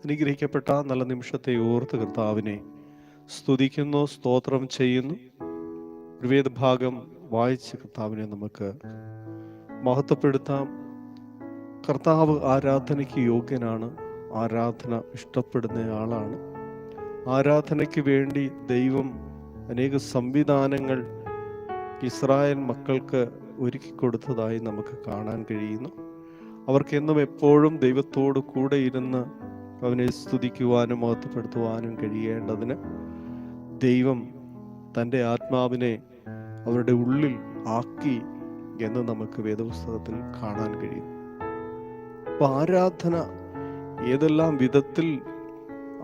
അനുഗ്രഹിക്കപ്പെട്ട നല്ല നിമിഷത്തെ ഓർത്ത് കർത്താവിനെ സ്തുതിക്കുന്നു, സ്തോത്രം ചെയ്യുന്നു. ഒരു വേദഭാഗം വായിച്ച് കർത്താവിനെ നമുക്ക് മഹത്വപ്പെടുത്താം. കർത്താവ് ആരാധനയ്ക്ക് യോഗ്യനാണ്, ആരാധന ഇഷ്ടപ്പെടുന്ന ആളാണ്. ആരാധനയ്ക്ക് വേണ്ടി ദൈവം അനേക സംവിധാനങ്ങൾ ഇസ്രായേൽ മക്കൾക്ക് ഒരുക്കി കൊടുത്തതായി നമുക്ക് കാണാൻ കഴിയുന്നു. അവർക്കെന്നും എപ്പോഴും ദൈവത്തോട് കൂടെ ഇരുന്ന് അവനെ സ്തുതിക്കുവാനും മഹത്വപ്പെടുത്തുവാനും കഴിയേണ്ടതിന് ദൈവം തൻ്റെ ആത്മാവിനെ അവരുടെ ഉള്ളിൽ ആക്കി എന്ന് നമുക്ക് വേദപുസ്തകത്തിൽ കാണാൻ കഴിയും. അപ്പൊ ആരാധന ഏതെല്ലാം വിധത്തിൽ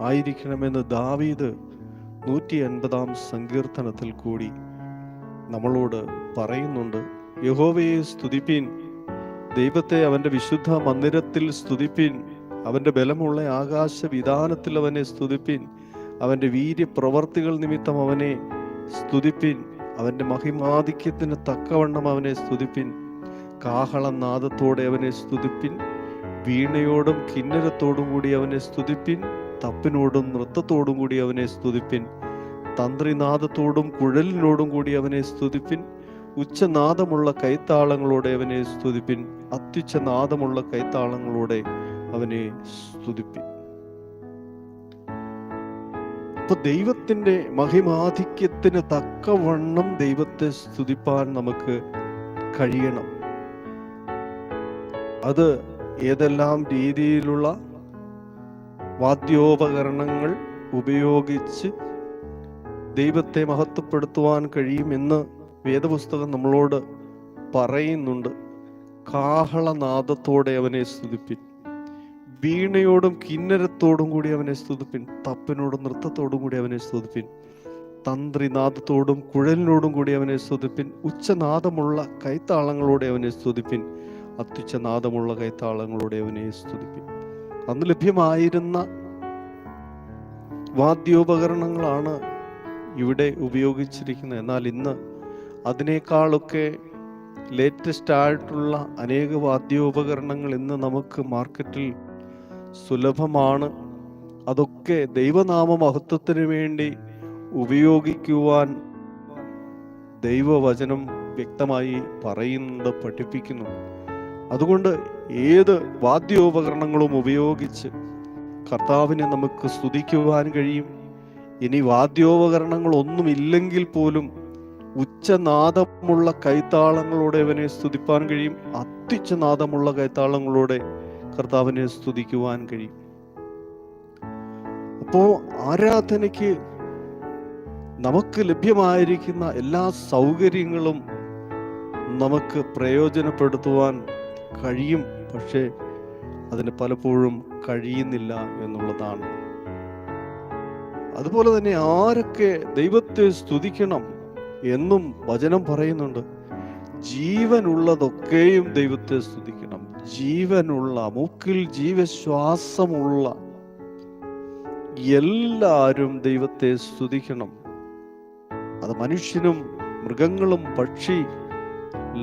ആയിരിക്കണമെന്ന് ദാവീദ് 150 സങ്കീർത്തനത്തിൽ കൂടി നമ്മളോട് പറയുന്നുണ്ട്. യഹോവയെ സ്തുതിപ്പിൻ, ദൈവത്തെ അവന്റെ വിശുദ്ധ മന്ദിരത്തിൽ സ്തുതിപ്പിൻ, അവന്റെ ബലമുള്ള ആകാശ വിധാനത്തിൽ അവനെ സ്തുതിപ്പിൻ, അവന്റെ വീര്യപ്രവർത്തികൾ നിമിത്തം അവനെ സ്തുതിപ്പിൻ, അവന്റെ മഹിമാധിക്യത്തിന് തക്കവണ്ണം അവനെ സ്തുതിപ്പിൻ, കാഹളനാദത്തോടെ അവനെ സ്തുതിപ്പിൻ, വീണയോടും കിന്നരത്തോടും കൂടി അവനെ സ്തുതിപ്പിൻ, തപ്പിനോടും നൃത്തത്തോടും കൂടി അവനെ സ്തുതിപ്പിൻ, തന്ത്രിനാദത്തോടും കുഴലിനോടും കൂടി അവനെ സ്തുതിപ്പിൻ, ഉച്ചനാദമുള്ള കൈത്താളങ്ങളോടെ അവനെ സ്തുതിപ്പിൻ, അത്യുച്ചനാദമുള്ള കൈത്താളങ്ങളോടെ അവനെ സ്തുതിപ്പിൻ. അപ്പൊ ദൈവത്തിന്റെ മഹിമാധിക്യത്തിന് തക്കവണ്ണം ദൈവത്തെ സ്തുതിപ്പാൻ നമുക്ക് കഴിയണം. അത് ഏതെല്ലാം രീതിയിലുള്ള വാദ്യോപകരണങ്ങൾ ഉപയോഗിച്ച് ദൈവത്തെ മഹത്വപ്പെടുത്തുവാൻ കഴിയുമെന്ന് വേദപുസ്തകം നമ്മളോട് പറയുന്നുണ്ട്. കാഹളനാദത്തോടെ അവനെ സ്തുതിപ്പിൻ, വീണയോടും കിന്നരത്തോടും കൂടി അവനെ സ്തുതിപ്പിൻ, തപ്പിനോടും നൃത്തത്തോടും കൂടി അവനെ സ്തുതിപ്പിൻ, തന്ത്രിനാദത്തോടും കുഴലിനോടും കൂടി അവനെ സ്തുതിപ്പിൻ, ഉച്ചനാദമുള്ള കൈത്താളങ്ങളോടെ അവനെ സ്തുതിപ്പിൻ, അത്യുച്ചനാദമുള്ള കൈത്താളങ്ങളോടെ അവനെ സ്തുതിപ്പിൻ. അന്ന് ലഭ്യമായിരുന്ന വാദ്യോപകരണങ്ങളാണ് ഇവിടെ ഉപയോഗിച്ചിരിക്കുന്നത്. എന്നാൽ ഇന്ന് അതിനേക്കാളൊക്കെ ലേറ്റസ്റ്റ് ആയിട്ടുള്ള അനേക വാദ്യോപകരണങ്ങൾ ഇന്ന് നമുക്ക് മാർക്കറ്റിൽ സുലഭമാണ്. അതൊക്കെ ദൈവനാമ മഹത്വത്തിന് വേണ്ടി ഉപയോഗിക്കുവാൻ ദൈവവചനം വ്യക്തമായി പറയുന്നുണ്ട്, പഠിപ്പിക്കുന്നു. അതുകൊണ്ട് ഏത് വാദ്യോപകരണങ്ങളും ഉപയോഗിച്ച് കർത്താവിനെ നമുക്ക് സ്തുതിക്കുവാൻ കഴിയും. ഇനി വാദ്യോപകരണങ്ങൾ ഒന്നുമില്ലെങ്കിൽ പോലും ഉച്ചനാദമുള്ള കൈത്താളങ്ങളോടെ അവനെ സ്തുതിപ്പാൻ കഴിയും, അത്യുച്ചനാദമുള്ള കൈത്താളങ്ങളോടെ കർത്താവിനെ സ്തുതിക്കുവാൻ കഴിയും. അപ്പോ ആരാധനയ്ക്ക് നമുക്ക് ലഭ്യമായിരിക്കുന്ന എല്ലാ സൗകര്യങ്ങളും നമുക്ക് പ്രയോജനപ്പെടുത്തുവാൻ കഴിയും. പക്ഷേ അതിന് പലപ്പോഴും കഴിയുന്നില്ല എന്നുള്ളതാണ്. അതുപോലെ തന്നെ ആരൊക്കെ ദൈവത്തെ സ്തുതിക്കണം എന്നും വചനം പറയുന്നുണ്ട്. ജീവനുള്ളതൊക്കെയും ദൈവത്തെ സ്തുതിക്കണം. ജീവനുള്ള, മൂക്കിൽ ജീവശ്വാസമുള്ള എല്ലാവരും ദൈവത്തെ സ്തുതിക്കണം. അത് മനുഷ്യനും മൃഗങ്ങളും പക്ഷി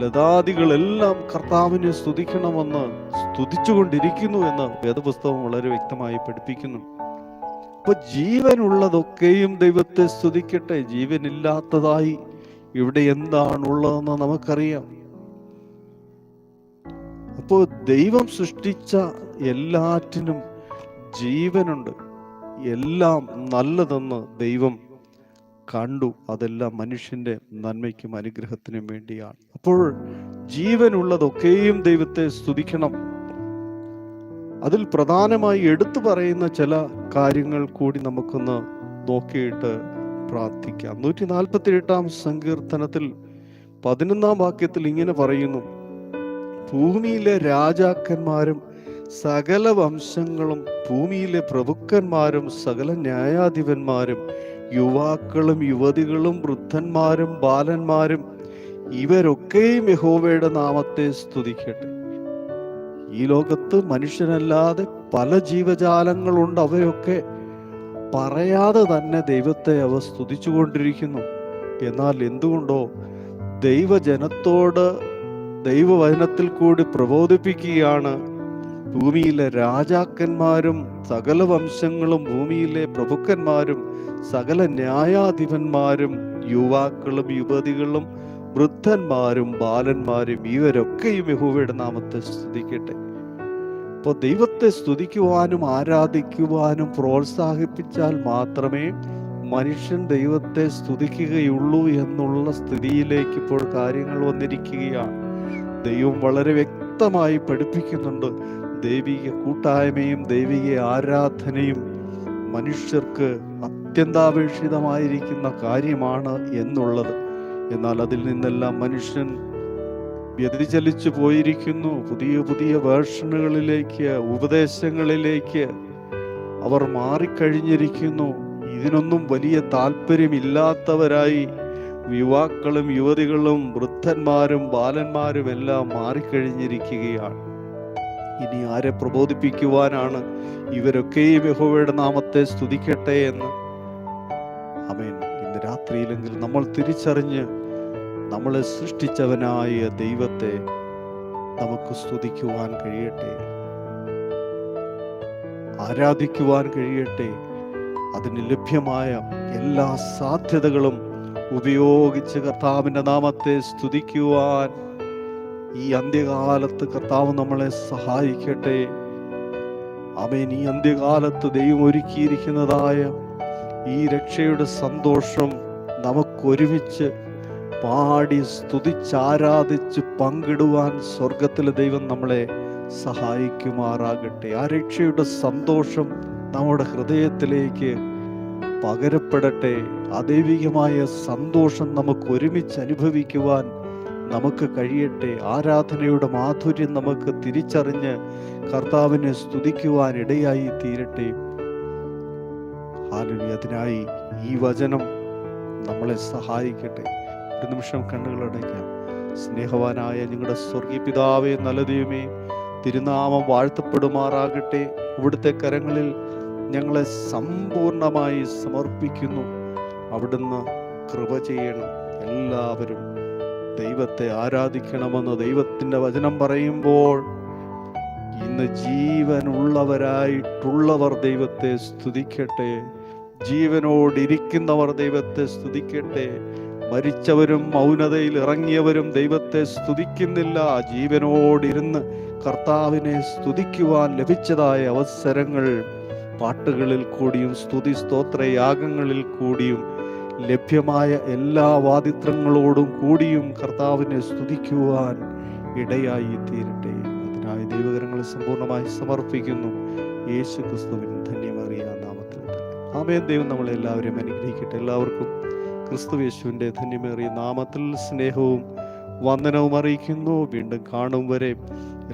ലതാദികളെല്ലാം കർത്താവിനെ സ്തുതിക്കണമെന്ന് സ്തുതിച്ചുകൊണ്ടിരിക്കുന്നു എന്ന് വേദപുസ്തകം വളരെ വ്യക്തമായി പഠിപ്പിക്കുന്നു. അപ്പൊ ജീവനുള്ളതൊക്കെയും ദൈവത്തെ സ്തുതിക്കട്ടെ. ജീവനില്ലാത്തതായി ഇവിടെ എന്താണുള്ളതെന്ന് നമുക്കറിയാം. അപ്പോൾ ദൈവം സൃഷ്ടിച്ച എല്ലാറ്റിനും ജീവനുണ്ട്. എല്ലാം നല്ലതെന്ന് ദൈവം കണ്ടു. അതെല്ലാം മനുഷ്യന്റെ നന്മയ്ക്കും അനുഗ്രഹത്തിനും വേണ്ടിയാണ്. അപ്പോൾ ജീവനുള്ളതൊക്കെയും ദൈവത്തെ സ്തുതിക്കണം. അതിൽ പ്രധാനമായി എടുത്തു പറയുന്ന ചില കാര്യങ്ങൾ കൂടി നമുക്കൊന്ന് നോക്കിയിട്ട് പ്രാർത്ഥിക്കാം. 148 സങ്കീർത്തനത്തിൽ 11 വാക്യത്തിൽ ഇങ്ങനെ പറയുന്നു: ഭൂമിയിലെ രാജാക്കന്മാരും സകല വംശങ്ങളും, ഭൂമിയിലെ പ്രഭുക്കന്മാരും സകല ന്യായാധിപന്മാരും, യുവാക്കളും യുവതികളും വൃദ്ധന്മാരും ബാലന്മാരും, ഇവരൊക്കെയും യഹോവയുടെ നാമത്തെ സ്തുതിക്കട്ടെ. ഈ ലോകത്ത് മനുഷ്യനല്ലാതെ പല ജീവജാലങ്ങളുണ്ട്. അവയൊക്കെ പറയാതെ തന്നെ ദൈവത്തെ അവ സ്തുതിച്ചുകൊണ്ടിരിക്കുന്നു. എന്നാൽ എന്തുകൊണ്ടോ ദൈവജനത്തോട് ദൈവവചനത്തിൽ കൂടി പ്രബോധിപ്പിക്കുകയാണ്, ഭൂമിയിലെ രാജാക്കന്മാരും സകല വംശങ്ങളും, ഭൂമിയിലെ പ്രഭുക്കന്മാരും സകല ന്യായാധിപന്മാരും, യുവാക്കളും യുവതികളും വൃദ്ധന്മാരും ബാലന്മാരും ഇവരൊക്കെയും യഹോവയുടെ നാമത്തെ സ്തുതിക്കട്ടെ. അപ്പോൾ ദൈവത്തെ സ്തുതിക്കുവാനും ആരാധിക്കുവാനും പ്രോത്സാഹിപ്പിച്ചാൽ മാത്രമേ മനുഷ്യൻ ദൈവത്തെ സ്തുതിക്കുകയുള്ളൂ എന്നുള്ള സ്ഥിതിയിലേക്ക് ഇപ്പോൾ കാര്യങ്ങൾ വന്നിരിക്കുകയാണ്. ദൈവം വളരെ വ്യക്തമായി പഠിപ്പിക്കുന്നുണ്ട്, ദൈവിക കൂട്ടായ്മയും ദൈവിക ആരാധനയും മനുഷ്യർക്ക് അത്യന്താപേക്ഷിതമായിരിക്കുന്ന കാര്യമാണ് എന്നുള്ളത്. എന്നാൽ അതിൽ നിന്നെല്ലാം മനുഷ്യൻ വ്യതിചലിച്ചു പോയിരിക്കുന്നു. പുതിയ പുതിയ വേർഷനുകളിലേക്ക്, ഉപദേശങ്ങളിലേക്ക് അവർ മാറിക്കഴിഞ്ഞിരിക്കുന്നു. ഇതിനൊന്നും വലിയ താല്പര്യമില്ലാത്തവരായി യുവാക്കളും യുവതികളും വൃദ്ധന്മാരും ബാലന്മാരും എല്ലാം മാറിക്കഴിഞ്ഞിരിക്കുകയാണ്. ഇനി ആരെ പ്രബോധിപ്പിക്കുവാനാണ്? ഇവരൊക്കെയും യഹോവയുടെ നാമത്തെ സ്തുതിക്കട്ടെ എന്ന്. ആമേൻ. ഇന്ന് രാത്രിയിലെങ്കിലും നമ്മൾ തിരിച്ചറിഞ്ഞ് നമ്മളെ സൃഷ്ടിച്ചവനായ ദൈവത്തെ നമുക്ക് സ്തുതിക്കുവാൻ കഴിയട്ടെ, ആരാധിക്കുവാൻ കഴിയട്ടെ. അതിന് ലഭ്യമായ എല്ലാ സാധ്യതകളും ഉപയോഗിച്ച് കർത്താവിൻ്റെ നാമത്തെ സ്തുതിക്കുവാൻ ഈ അന്ത്യകാലത്ത് കർത്താവ് നമ്മളെ സഹായിക്കട്ടെ. ആമേൻ. ഈ അന്ത്യകാലത്ത് ദൈവം ഒരുക്കിയിരിക്കുന്നതായ ഈ രക്ഷയുടെ സന്തോഷം നമുക്കൊരുമിച്ച് പാടി സ്തുതിച്ചാരാധിച്ച് പങ്കിടുവാൻ സ്വർഗത്തിലെ ദൈവം നമ്മളെ സഹായിക്കുമാറാകട്ടെ. ആ രക്ഷയുടെ സന്തോഷം നമ്മുടെ ഹൃദയത്തിലേക്ക് പകരപ്പെടട്ടെ. ആ ദൈവികമായ സന്തോഷം നമുക്ക് ഒരുമിച്ച് അനുഭവിക്കുവാൻ നമുക്ക് കഴിയട്ടെ. ആരാധനയുടെ മാധുര്യം നമുക്ക് തിരിച്ചറിഞ്ഞ് കർത്താവിനെ സ്തുതിക്കുവാൻ ഇടയായി തീരട്ടെ. ഹല്ലേലൂയ. അതിനായി ഈ വചനം നമ്മളെ സഹായിക്കട്ടെ. ഒരു നിമിഷം കണ്ണുകളടയ്ക്കാം. സ്നേഹവാനായ ഞങ്ങളുടെ സ്വർഗീയ പിതാവേ, നല്ല ദൈവമേ, തിരുനാമം വാഴ്ത്തപ്പെടുമാറാകട്ടെ. ഇവിടുത്തെ കരങ്ങളിൽ ഞങ്ങളെ സമ്പൂർണമായി സമർപ്പിക്കുന്നു. അവിടുന്ന് കൃപ ചെയ്യണം. എല്ലാവരും ദൈവത്തെ ആരാധിക്കണമെന്ന് ദൈവത്തിൻ്റെ വചനം പറയുമ്പോൾ ഇന്ന് ജീവനുള്ളവരായിട്ടുള്ളവർ ദൈവത്തെ സ്തുതിക്കട്ടെ. ജീവനോടിരിക്കുന്നവർ ദൈവത്തെ സ്തുതിക്കട്ടെ. മരിച്ചവരും മൗനതയിൽ ഇറങ്ങിയവരും ദൈവത്തെ സ്തുതിക്കുന്നില്ല. ജീവനോടിരുന്ന് കർത്താവിനെ സ്തുതിക്കുവാൻ ലഭിച്ചതായ അവസരങ്ങൾ പാട്ടുകളിൽ കൂടിയും സ്തുതി സ്തോത്രയാഗങ്ങളിൽ കൂടിയും ലഭ്യമായ എല്ലാ വാദിത്രങ്ങളോടും കൂടിയും കർത്താവിനെ സ്തുതിക്കുവാൻ ഇടയായി തീരട്ടെ. അതിനായി ദൈവകരങ്ങളെ സമ്പൂർണ്ണമായി സമർപ്പിക്കുന്നു. യേശു ക്രിസ്തുവിൻ ധന്യമറിയ നാമത്തിൽ തന്നെ. ആമേൻ. ദൈവം നമ്മളെല്ലാവരെയും അനുഗ്രഹിക്കട്ടെ. എല്ലാവർക്കും ക്രിസ്തു യേശുവിൻ്റെ ധന്യമേറിയ നാമത്തിൽ സ്നേഹവും വന്ദനവും അറിയിക്കുന്നു. വീണ്ടും കാണും വരെ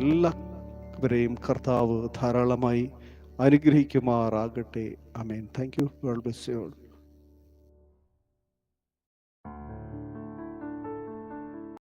എല്ലാവരെയും കർത്താവ് ധാരാളമായി അനുഗ്രഹിക്കുമാറാകട്ടെ. Amen. Thank you. God bless you all.